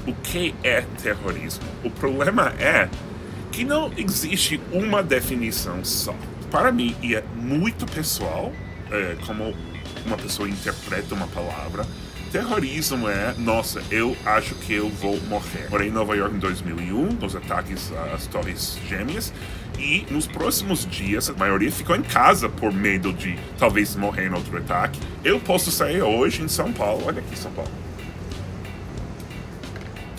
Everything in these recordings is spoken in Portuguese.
o que é terrorismo. O problema é que não existe uma definição só. Para mim, e é muito pessoal, como uma pessoa interpreta uma palavra. Terrorismo é, nossa, eu acho que eu vou morrer. Morei em Nova York em 2001, nos ataques às Torres Gêmeas, e nos próximos dias, a maioria ficou em casa por medo de talvez morrer em outro ataque. Eu posso sair hoje em São Paulo, olha aqui São Paulo,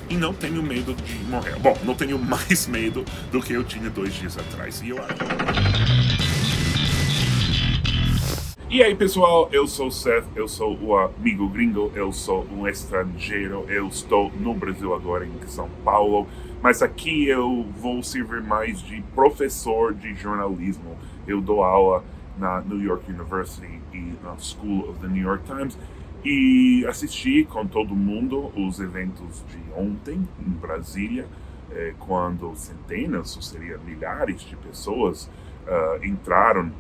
e não tenho medo de morrer. Bom, não tenho mais medo do que eu tinha 2 dias atrás. E aí, pessoal, eu sou o Seth, eu sou o amigo gringo, eu sou um estrangeiro, eu estou no Brasil agora, em São Paulo, mas aqui eu vou servir mais de professor de jornalismo. Eu dou aula na New York University e na School of the New York Times, e assisti com todo mundo os eventos de ontem em Brasília, quando centenas, ou seria milhares de pessoas entraram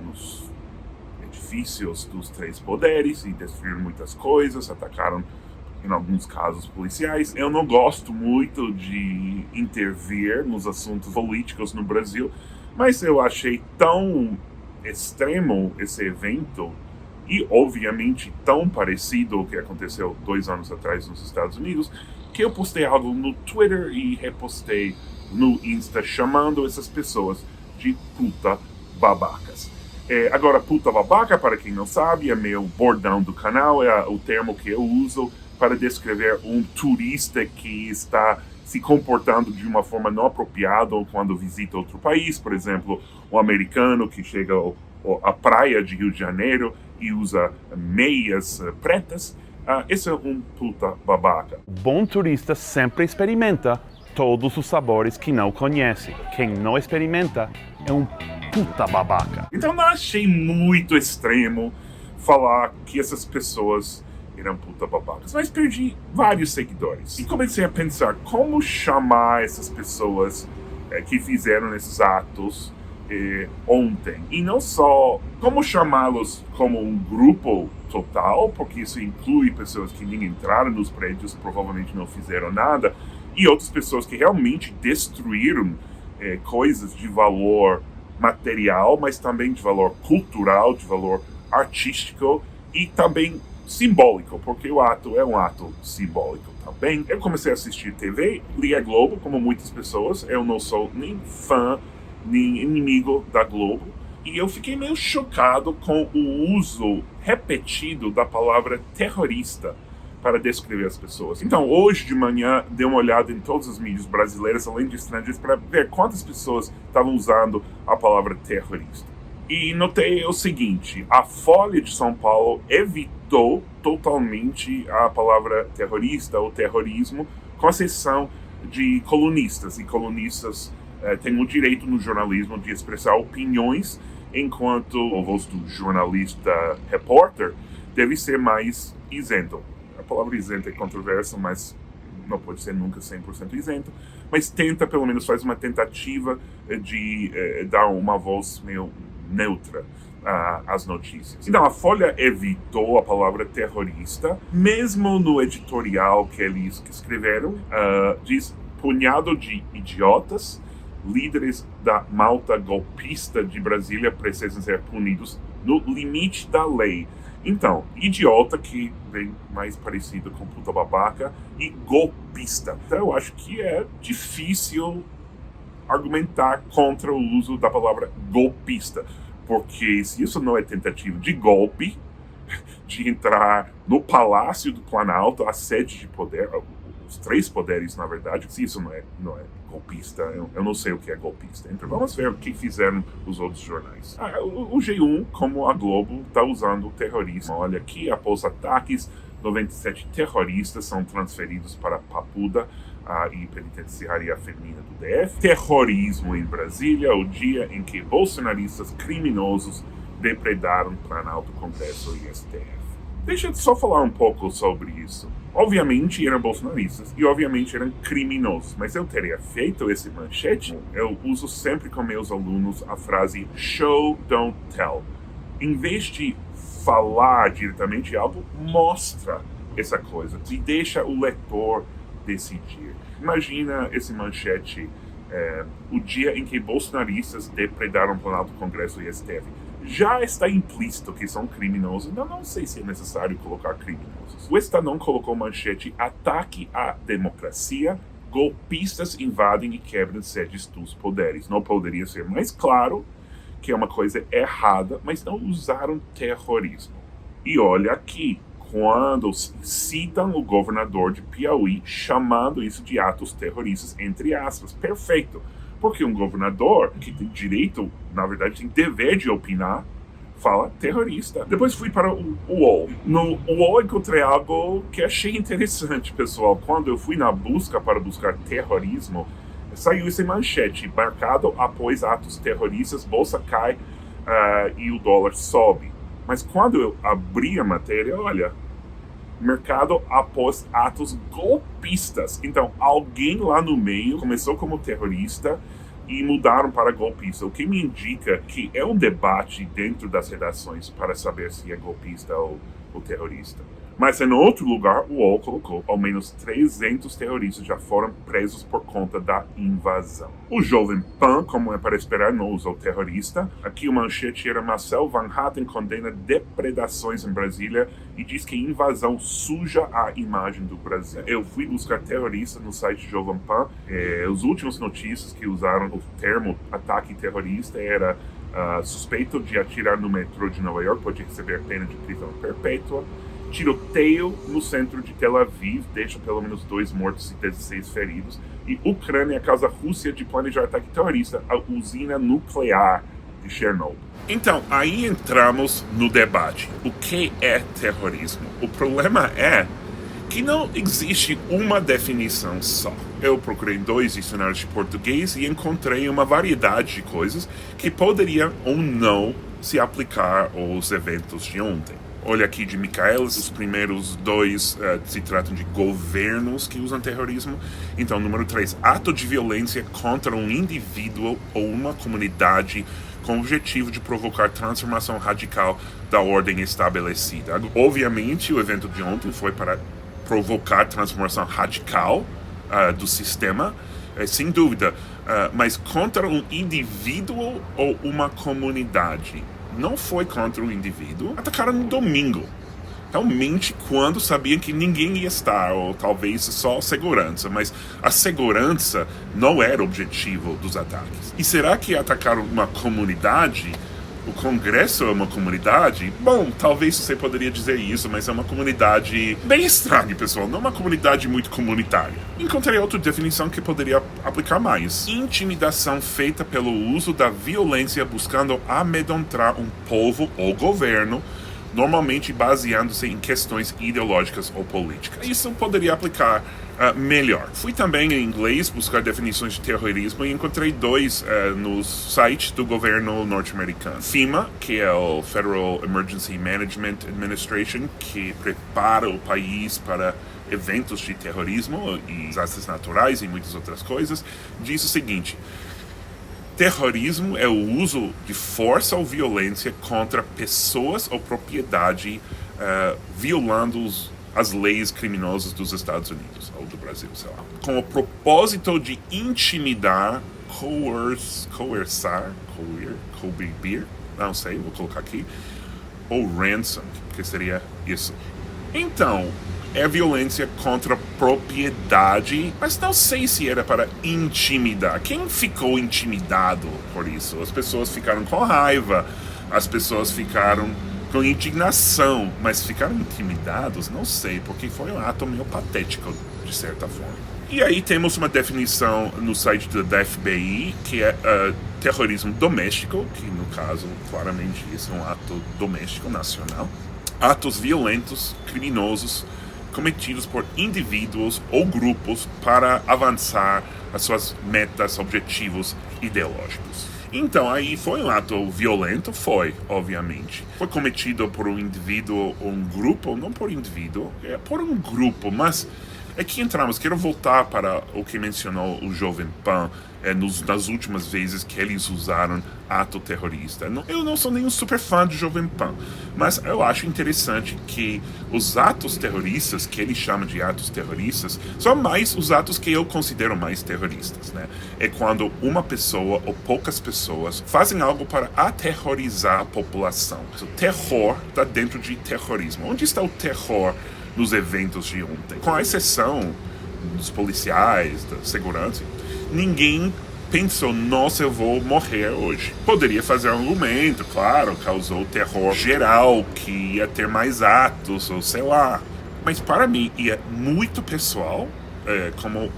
nos edifícios dos 3 poderes e destruíram muitas coisas, atacaram, em alguns casos, policiais. Eu não gosto muito de intervir nos assuntos políticos no Brasil, mas eu achei tão extremo esse evento e, obviamente, tão parecido ao que aconteceu 2 anos atrás nos Estados Unidos, que eu postei algo no Twitter e repostei no Insta chamando essas pessoas de puta babacas. Agora, puta babaca, para quem não sabe, é meu bordão do canal, é o termo que eu uso para descrever um turista que está se comportando de uma forma não apropriada quando visita outro país. Por exemplo, um americano que chega à praia de Rio de Janeiro e usa meias pretas. Esse é um puta babaca. Bom turista sempre experimenta todos os sabores que não conhece. Quem não experimenta é um puta babaca. Então não achei muito extremo falar que essas pessoas eram puta babacas, mas perdi vários seguidores. E comecei a pensar como chamar essas pessoas que fizeram esses atos ontem. E não só como chamá-los como um grupo total, porque isso inclui pessoas que nem entraram nos prédios, provavelmente não fizeram nada, e outras pessoas que realmente destruíram coisas de valor material, mas também de valor cultural, de valor artístico e também simbólico, porque o ato é um ato simbólico também. Eu comecei a assistir TV, li a Globo, como muitas pessoas. Eu não sou nem fã, nem inimigo da Globo, e eu fiquei meio chocado com o uso repetido da palavra terrorista para descrever as pessoas. Então, hoje de manhã, dei uma olhada em todas as mídias brasileiras, além de estrangeiros, para ver quantas pessoas estavam usando a palavra terrorista. E notei o seguinte: a Folha de São Paulo evitou totalmente a palavra terrorista ou terrorismo, com exceção de colunistas. E colunistas têm o direito no jornalismo de expressar opiniões, enquanto o voz do jornalista repórter deve ser mais isento. A palavra isento é controversa, mas não pode ser nunca 100% isento, mas tenta, pelo menos faz uma tentativa de dar uma voz meio neutra às notícias. Então, a Folha evitou a palavra terrorista, mesmo no editorial que eles escreveram, diz: punhado de idiotas, líderes da malta golpista de Brasília precisam ser punidos no limite da lei. Então, idiota, que vem mais parecido com puta babaca, e golpista. Então, eu acho que é difícil argumentar contra o uso da palavra golpista, porque se isso não é tentativa de golpe, de entrar no Palácio do Planalto, a sede de poder, os 3 poderes, na verdade, se isso não é golpista, eu não sei o que é golpista. Então vamos ver o que fizeram os outros jornais. O G1, como a Globo, está usando o terrorismo. Olha aqui, após ataques, 97 terroristas são transferidos para Papuda e penitenciária feminina do DF. Terrorismo em Brasília, o dia em que bolsonaristas criminosos depredaram Planalto, Congresso e STF. Deixa eu só falar um pouco sobre isso. Obviamente eram bolsonaristas e obviamente eram criminosos, mas eu teria feito esse manchete. Eu uso sempre com meus alunos a frase show, don't tell. Em vez de falar diretamente algo, mostra essa coisa e deixa o leitor decidir. Imagina esse manchete, o dia em que bolsonaristas depredaram o Planalto, Congresso e STF. Já está implícito que são criminosos, não sei se é necessário colocar criminosos. O Estadão colocou manchete: ataque à democracia, golpistas invadem e quebram sedes dos poderes. Não poderia ser mais claro que é uma coisa errada, mas não usaram terrorismo. E olha aqui, quando citam o governador de Piauí chamando isso de atos terroristas, entre aspas, perfeito. Porque um governador que tem direito, na verdade tem dever de opinar, fala terrorista. Depois fui para o UOL. No UOL encontrei algo que achei interessante, pessoal. Quando eu fui na busca para buscar terrorismo, saiu esse manchete: marcado após atos terroristas, bolsa cai e o dólar sobe. Mas quando eu abri a matéria, olha, mercado após atos golpistas. Então, alguém lá no meio começou como terrorista e mudaram para golpista, o que me indica que é um debate dentro das redações para saber se é golpista ou terrorista. Mas em outro lugar, o UOL colocou: ao menos 300 terroristas já foram presos por conta da invasão. O Jovem Pan, como é para esperar, não usou terrorista. Aqui o manchete era: Marcel Van Hatten condena depredações em Brasília e diz que invasão suja a imagem do Brasil. Eu fui buscar terrorista no site Jovem Pan. As últimas notícias que usaram o termo ataque terrorista era: suspeito de atirar no metrô de Nova York pode receber pena de prisão perpétua. Tiroteio no centro de Tel Aviv deixa pelo menos 2 mortos e 16 feridos. E Ucrânia acusa a Rússia de planejar ataque terrorista à usina nuclear de Chernobyl. Então, aí entramos no debate. O que é terrorismo? O problema é que não existe uma definição só. Eu procurei 2 dicionários de português e encontrei uma variedade de coisas que poderiam ou não se aplicar aos eventos de ontem. Olha aqui de Michaelis, os primeiros 2 se tratam de governos que usam terrorismo. Então, número 3, ato de violência contra um indivíduo ou uma comunidade com o objetivo de provocar transformação radical da ordem estabelecida. Obviamente, o evento de ontem foi para provocar transformação radical do sistema, sem dúvida, mas contra um indivíduo ou uma comunidade. Não foi contra o indivíduo. Atacaram no domingo. Realmente, quando sabiam que ninguém ia estar, ou talvez só segurança. Mas a segurança não era o objetivo dos ataques. E será que atacaram uma comunidade? O Congresso é uma comunidade? Bom, talvez você poderia dizer isso, mas é uma comunidade bem estranha, pessoal. Não uma comunidade muito comunitária. Encontrei outra definição que poderia aplicar mais: intimidação feita pelo uso da violência buscando amedrontar um povo ou governo, normalmente baseando-se em questões ideológicas ou políticas. Isso poderia aplicar melhor. Fui também em inglês buscar definições de terrorismo e encontrei 2 no site do governo norte-americano. FEMA, que é o Federal Emergency Management Administration, que prepara o país para eventos de terrorismo e desastres naturais e muitas outras coisas, diz o seguinte: terrorismo é o uso de força ou violência contra pessoas ou propriedade, violando as leis criminosas dos Estados Unidos, ou do Brasil, sei lá, com o propósito de intimidar, coerçar, não sei, vou colocar aqui, ou ransom, que seria isso. Então, é violência contra propriedade, mas não sei se era para intimidar. Quem ficou intimidado por isso? As pessoas ficaram com raiva, as pessoas ficaram com indignação, mas ficaram intimidados? Não sei, porque foi um ato meio patético, de certa forma. E aí temos uma definição no site da FBI, que é terrorismo doméstico, que no caso, claramente, isso é um ato doméstico nacional. Atos violentos, criminosos, cometidos por indivíduos ou grupos para avançar as suas metas, objetivos ideológicos. Então, aí foi um ato violento? Foi, obviamente. Foi cometido por um indivíduo ou um grupo, não por indivíduo, é por um grupo, mas É que entramos, quero voltar para o que mencionou o Jovem Pan nas últimas vezes que eles usaram ato terrorista. Eu não sou nenhum super fã do Jovem Pan, mas eu acho interessante que os atos terroristas, que eles chamam de atos terroristas, são mais os atos que eu considero mais terroristas, né? É quando uma pessoa ou poucas pessoas fazem algo para aterrorizar a população. O terror está dentro de terrorismo. Onde está o terror nos eventos de ontem? Com a exceção dos policiais, da segurança, ninguém pensou, nossa, eu vou morrer hoje. Poderia fazer um argumento, claro, causou terror geral, que ia ter mais atos, ou sei lá. Mas para mim, e é muito pessoal, como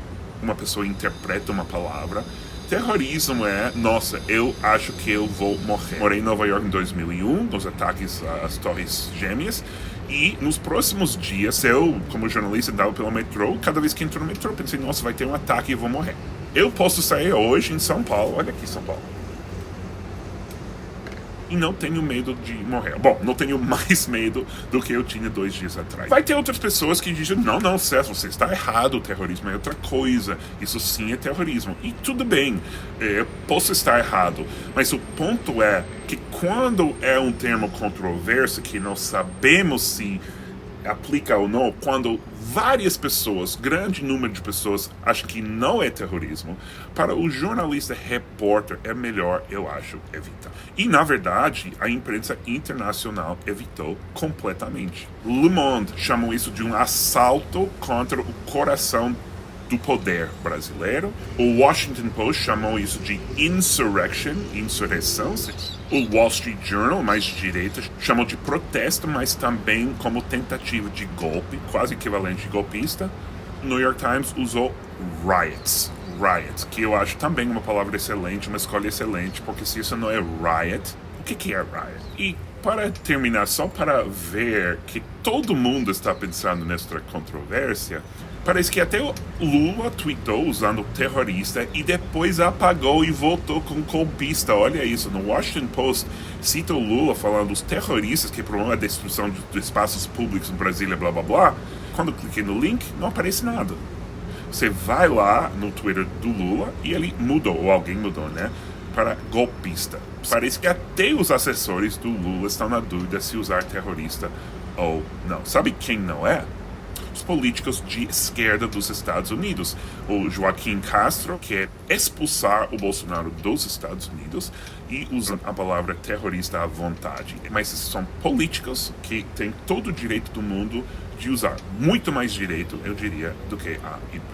uma pessoa interpreta uma palavra, terrorismo é, nossa, eu acho que eu vou morrer. Morei em Nova York em 2001, nos ataques às Torres Gêmeas, e nos próximos dias, eu, como jornalista, andava pelo metrô, cada vez que entro no metrô, pensei, nossa, vai ter um ataque e eu vou morrer. Eu posso sair hoje em São Paulo, olha aqui São Paulo, e não tenho medo de morrer. Bom, não tenho mais medo do que eu tinha 2 dias atrás. Vai ter outras pessoas que dizem, não, César, você está errado, o terrorismo é outra coisa, isso sim é terrorismo. E tudo bem, eu posso estar errado, mas o ponto é que quando é um termo controverso, que não sabemos se aplica ou não, quando várias pessoas, grande número de pessoas, acham que não é terrorismo, para o jornalista repórter é melhor, eu acho, evitar. E, na verdade, a imprensa internacional evitou completamente. Le Monde chamou isso de um assalto contra o coração do poder brasileiro. O Washington Post chamou isso de insurrection, insurreição. O Wall Street Journal, mais de direita, chamou de protesto, mas também como tentativa de golpe, quase equivalente de golpista. O New York Times usou riots, que eu acho também uma palavra excelente, uma escolha excelente, porque se isso não é riot, o que é riot? E para terminar, só para ver que todo mundo está pensando nessa controvérsia, parece que até o Lula tweetou usando terrorista e depois apagou e voltou com golpista. Olha isso, no Washington Post cita o Lula falando os terroristas que promovem a destruição de espaços públicos em Brasília, blá blá blá. Quando eu cliquei no link, não aparece nada. Você vai lá no Twitter do Lula e ele mudou, ou alguém mudou, né? Para golpista. Parece que até os assessores do Lula estão na dúvida se usar terrorista ou não. Sabe quem não é? Os políticos de esquerda dos Estados Unidos. O Joaquim Castro quer expulsar o Bolsonaro dos Estados Unidos e usa a palavra terrorista à vontade. Mas esses são políticos que têm todo o direito do mundo de usar, muito mais direito, eu diria, do que a imprensa.